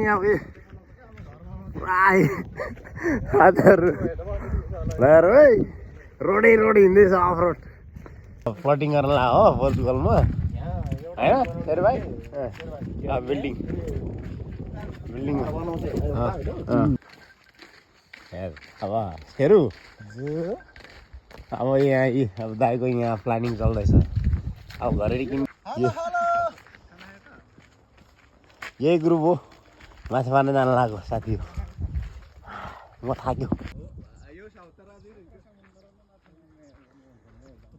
यहाँ साथीहरू लिएर है रोडै हिँड्दैछ अफ रोड फ्लटिङ गर्न ला हो पोर्चुगलमा होइन शेर भाइ बिल्डिङ अब शेरू अब यहाँ अब दाइको यहाँ प्लानिङ चल्दैछ अब घरेदेखि यही ग्रुप हो माछा मार्न जान लाग्यो साथी हो म थाक्यो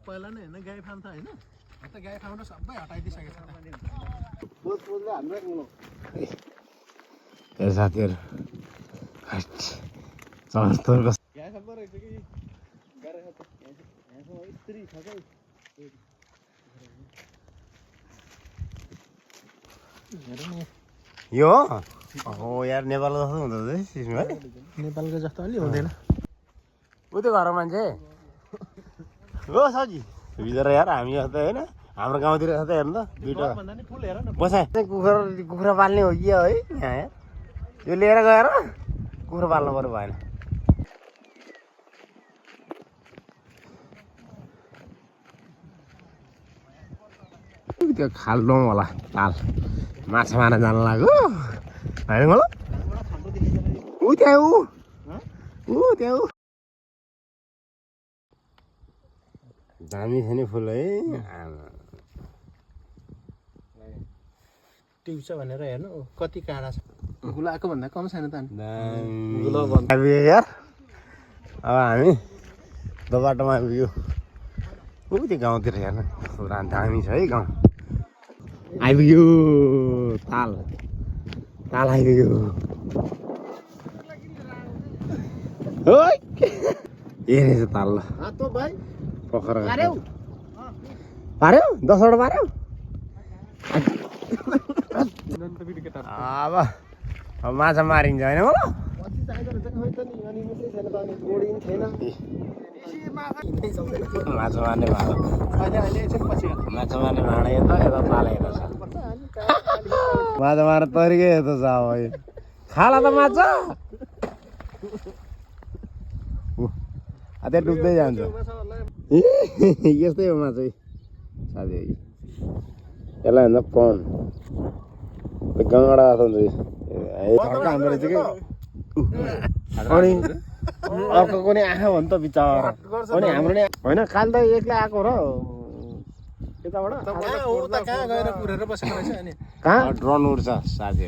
पहिला नै होइन गाई फार्म त होइन त गाई फार्म सबै हटाइदिइसकेको छ साथीहरू यो हो यार नेपालको जस्तो हुँदो रहेछ नेपालको जस्तो अलि हुँदैन ऊ त्यो घरको मान्छे हो साउजी बिचरा यार हामी जस्तो होइन हाम्रो गाउँतिर जस्तो हेर्नु त दुइटा बसा कुखुरा पाल्ने हो कि है यहाँ यार यो लिएर गएर कुखुरा पाल्नु पर्यो भएन त्यो खाल डोम होला ताल माछा मार्न जान लाग्यो होइन मलाई ऊ त्यहाँ दामी छ नि फुल है टिप्छ भनेर हेर्नु कति काँडा छ गुलाको भन्दा कम छैन त यार अब हामी दो बाटोमा आइपुग्यो ऊ त्यो गाउँतिर हेर्नु पुरा दामी छ है गाउँ आइपुग्यो ताल आइपुग्यो ए रहेछ ताल ल पोखरा पार्यो 10 वटा पार्यो अब माछा मारिन्छ होइन मलाई माछा मार्ने भाँडा माछा मार्ने भाँडा यता यता ताला यता छ माछा मार्ने तरिकै यता छ अब खाला त माछा त्यहाँ डुब्दै जान्छ यस्तै हो माछा साथी यसलाई भन्छ प्रन गङ्गडा खाँदो रहेछ कि अनि अर्को कुनै आँखा भयो नि त बिचरा अनि हाम्रो नि होइन काल त एक्लै आएको र यताबाट कहाँ ड्रोन उड्छ साथी